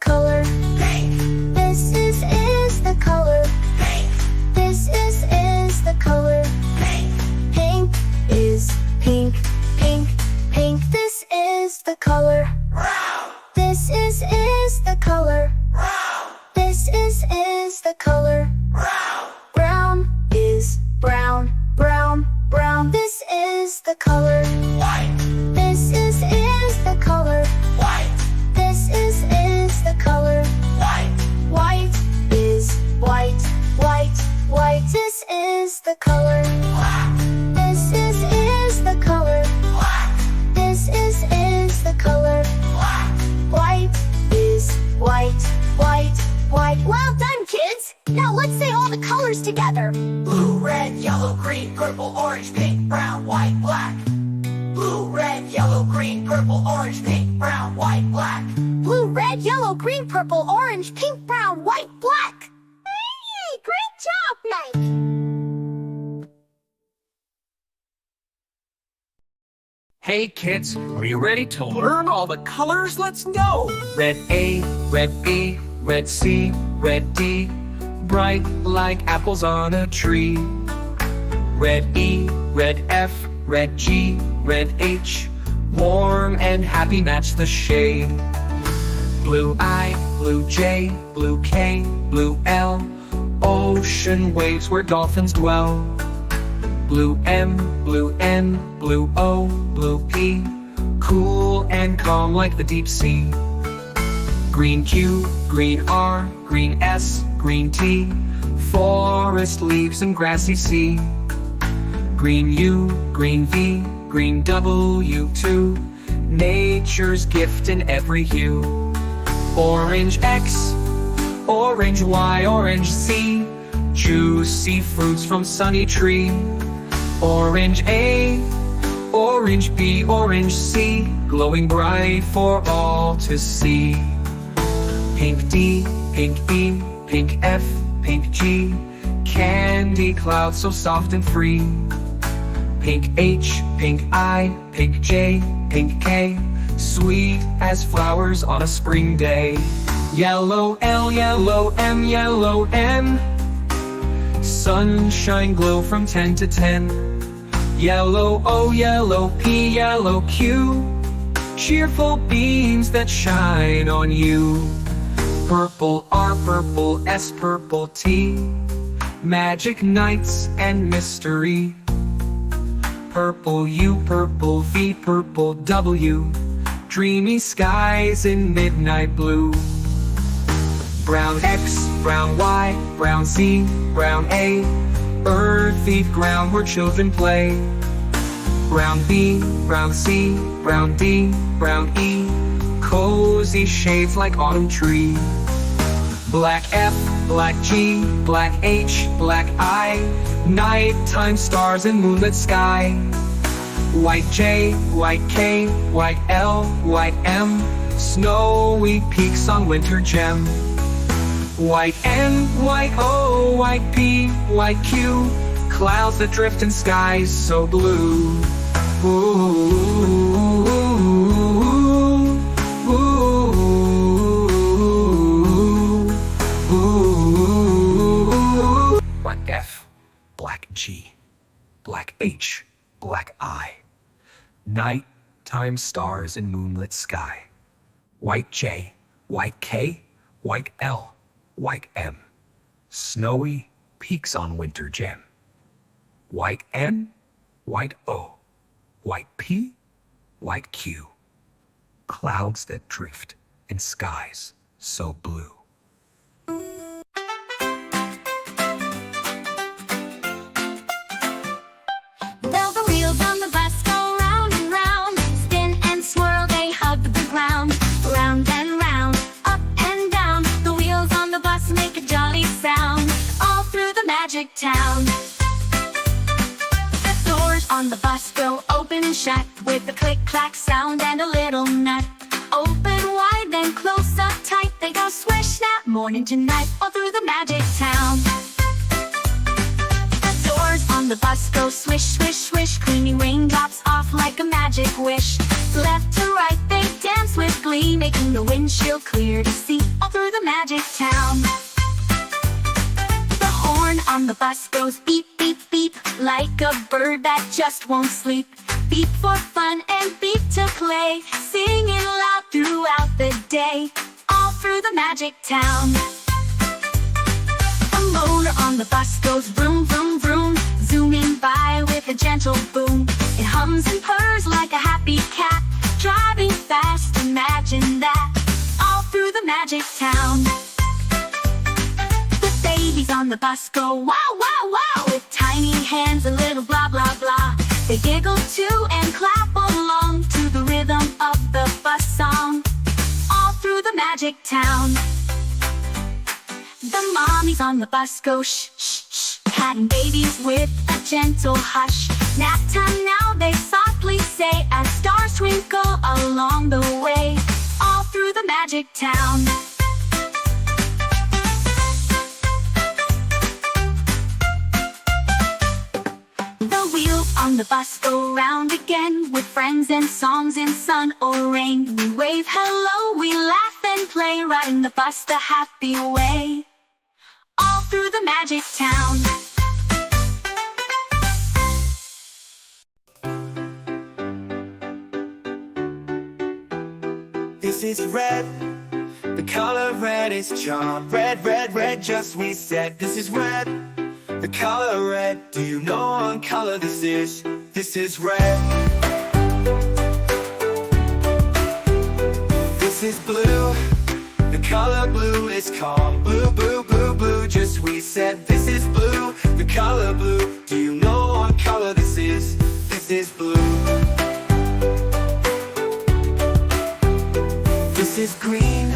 color pink. This is the color pink. This is the color pink. Pink is pink, pink, pink. This is the color brown. This is the color brown. This is the color brown. Brown is brown, brown, brown. This is the color white. This is the color white. This is the color white. White is white, white, white. This is the color black. This is the color black. This is the color black. White is white, white, white. Well done, kids! Now let's say all the colors together. Blue, red, yellow, green, purple, orange, pink, brown, white, black. Blue, red, yellow, green, purple, orange, pink, brown, white, black. Blue, red, yellow, green, purple, orange, pink, brown, white, black. Hey, great job, Mike! Hey kids, are you ready to learn all the colors? Let's go! Red A, red B, red C, red D, bright like apples on a tree. Red E, red F, red G, red H, warm and happy match the shade. Blue I, blue J, blue K, blue L, ocean waves where dolphins dwell. Blue M, blue N, blue O, blue P, cool and calm like the deep sea. Green Q, green R, green S, green T, forest leaves and grassy sea. Green U, green V, green W too, nature's gift in every hue. Orange X, orange Y, orange Z, juicy fruits from sunny tree. Orange A, orange B, orange C, glowing bright for all to see. Pink D, pink E, pink F, pink G, candy clouds so soft and free. Pink H, pink I, pink J, pink K, sweet as flowers on a spring day. Yellow L, yellow M, yellow N, sunshine glow from 10 to 10. Yellow O, yellow P, yellow Q, cheerful beams that shine on you. Purple R, purple S, purple T, magic nights and mystery. Purple U, purple V, purple W, dreamy skies in midnight blue. Brown X, brown Y, brown Z, brown A, earthy ground where children play. Brown B, brown C, brown D, brown E, cozy shades like autumn tree. Black F, black G, black H, black I, nighttime stars and moonlit sky. White J, white K, white L, white M, snowy peaks on winter gem. White N, white O, white P, white Q, clouds that drift in skies so blue. Ooh, ooh, ooh, ooh. Black F, black G, black H, black I, nighttime stars in moonlit sky. White J, white K, white L, white M, snowy peaks on winter gem. White N, white O, white P, white Q, clouds that drift in skies so blue. Well, the wheels on the bus go round and round, spin and swirl, they hug the ground. Round and round, up and down, the wheels on the bus make a jolly sound, all through the magic town. The doors on the bus go open and shut, with a click-clack sound and a little nut. Open wide, then close up tight, they go swish, snap, morning to night, all through the magic town. The doors on the bus go swish, swish, swish, cleaning raindrops off like a magic wish. Left to right, they dance with glee, sunny, making the windshield clear to see all through the magic town. The horn on the bus goes beep, beep, beep, like a bird that just won't sleep. Beep for fun and beep to play, singing loud throughout the day, all through the magic town. The motor on the bus goes vroom, vroom, vroom, zooming by with a gentle boom. It hums and purrs like a happy cat, driving fast, imagine that, all through the magic town. The babies on the bus go wow, wow, wow, with tiny hands, a little blah, blah, blah. They giggle too and clap along to the rhythm of the bus song, all through the magic town. The mommies on the bus go shh, shh, shh, patting babies with a gentle hush. Nap time now, they softly say, as stars twinkle along the way, all through the magic town. The wheels on the bus go round again, with friends and songs in sun or rain. We wave hello, we laugh and play, riding the bus the happy way, all through the magic town. This is red, the color red is charm. Red, red, red, just we said. This is red, the color red. Do you know what color this is? This is red. This is blue, the color blue is calm. Blue, blue, blue, blue, just we said. This is blue, the color blue. Do you know what color this is? This is blue. This is green,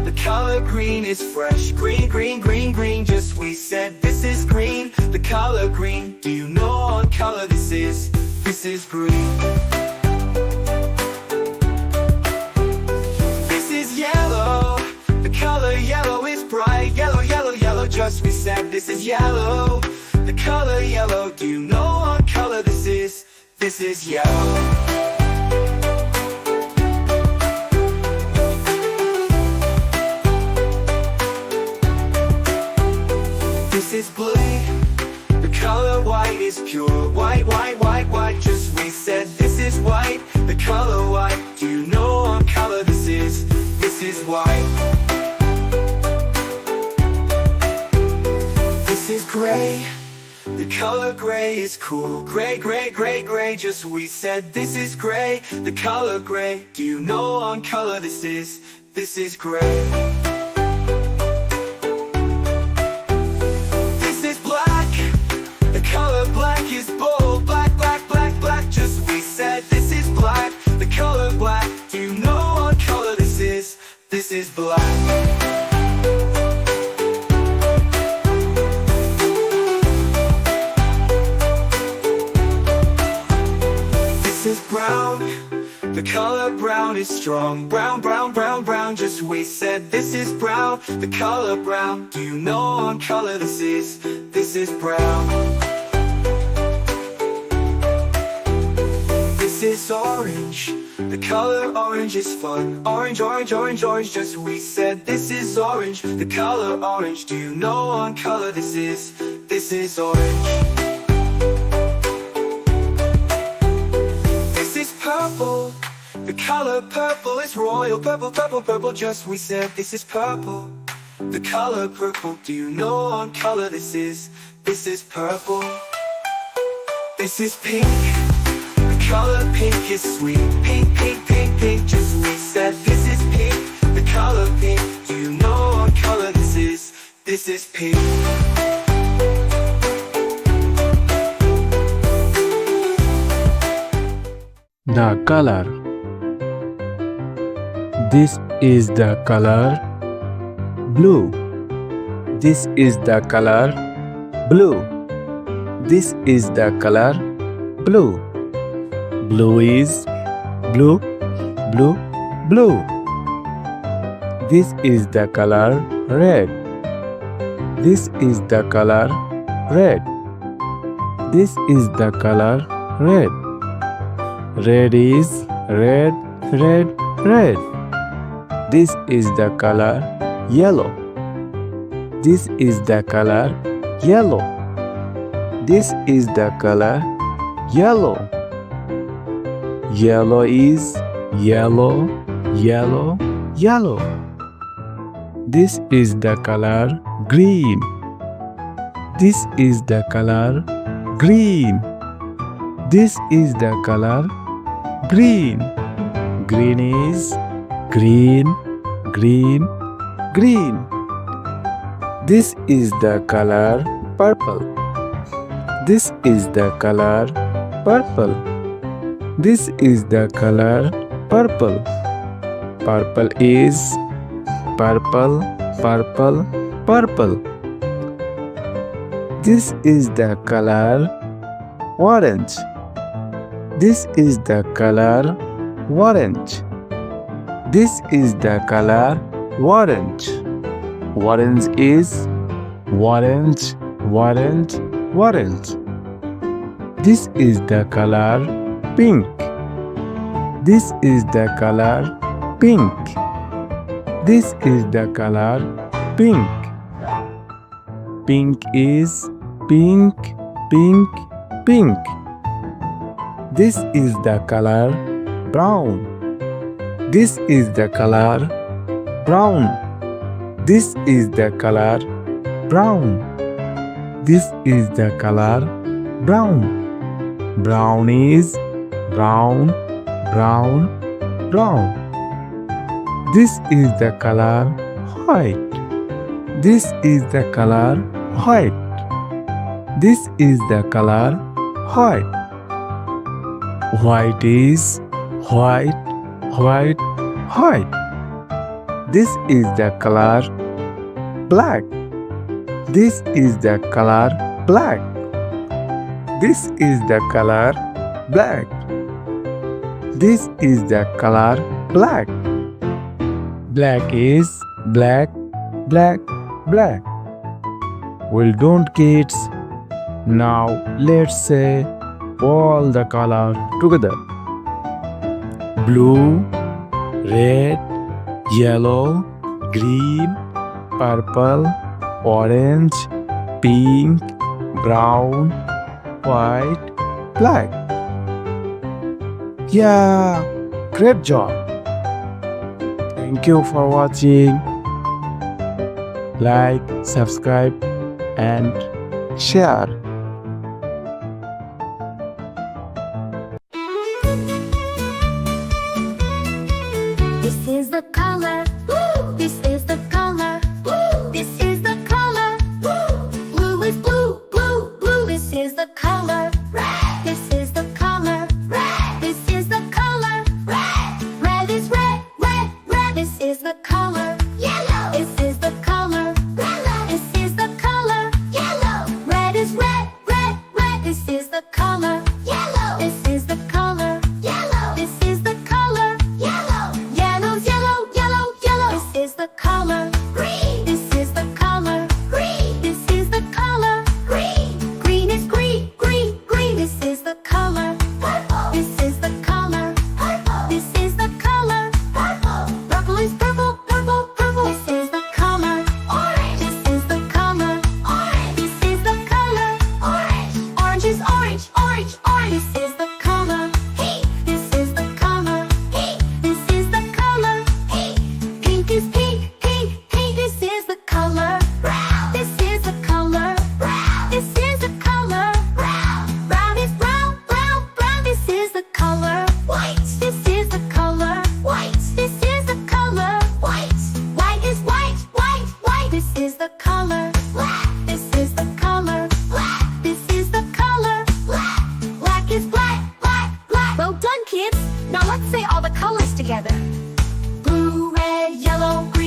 the color green is fresh. Green, green, green, green, just we said. This is green, the color green. Do you know what color this is? This is green. This is yellow, the color yellow is bright. Yellow, yellow, yellow, just we said. This is yellow, the color yellow. Do you know what color this is? This is yellow. This is blue, the color white is pure. White, white, white, white, just we said. This is white, the color white. Do you know what color this is? This is white. This is gray, the color gray is cool. Gray, gray, gray, gray, just we said. This is gray, the color gray. Do you know what color this is? This is gray. Black is bold, black, black, black, black, just we said. This is black, the color black. Do you know what color this is? This is black. This is brown, the color brown is strong. Brown, brown, brown, brown, just we said. This is brown, the color brown. Do you know what color this is? This is brown. This is orange, the color orange is fun. Orange, orange, orange, orange, just we said. This is orange, the color orange. Do you know what color this is? This is orange. This is purple, the color purple is royal. Purple, purple, purple, just we said. This is purple, the color purple. Do you know what color this is? This is purple. This is pink, color pink is sweet. Pink, pink, pink, pink, just we said. This is pink, the color pink. Do you know what color this is? This is pink. The color. This is the color blue. This is the color blue. This is the color blue. Blue is blue, blue, blue. This is the color red. This is the color red. This is the color red. Red is red, red, red. This is the color yellow. This is the color yellow. This is the color yellow. Yellow is yellow, yellow, yellow. This is the color green. This is the color green. This is the color green. Green is green, green, green. This is the color purple. This is the color purple. This is the color purple. Purple is purple, purple, purple. This is the color orange. This is the color orange. This is the color orange. Orange is orange, orange, orange. This is the color pink. This is the color pink. This is the color pink. Pink is pink, pink, pink. This is the color brown. This is the color brown. This is the color brown. This is the color brown. Brown is brown, brown, brown. This is the color white. This is the color white. This is the color white. White is white, white, white. This is the color black. This is the color black. This is the color black. This is the color black. Black is black, black, black. Well done, kids. Now let's say all the color together. Blue, red, yellow, green, purple, orange, pink, brown, white, black. Yeah, great job. Thank you for watching. Like, subscribe, and share. This is the color. This is the color. This is the color. Blue is blue, blue, blue. This is the color. This is the color. This is the color. Red is red, red, red. This is the color. Yellow. This is the color. This is the color. Yellow. Red is red, red, red. This is the color. Yellow. This is the color. Yellow. This is the color. Yellow. Yellow's yellow, yellow, yellow. This is the color. Green. This is the color. Green. This is the color. Green. Green is green, green, green. This is the color. Purple. This is the color. Purple. This is the color. Purple. Purple is purple, purple, purple. This is the color. Orange. This is the color. Orange. This is the color. Orange. Orange is orange, orange, orange. This is the color. Pink. This is the color. Pink. This is the color. Pink. Pink is pink, pink, pink. This is the color. Brown. This is the color. Brown. This is the color. Brown. Brown is brown, brown, brown. This is the color. White. This is the color. White. This is the color. White. White is white, white, white. This is the color. Black. This is the color. Black. This is the color. Black. Black is black, black, black. Well done, kids. Now let's say all the colors together. Blue, red, yellow, green.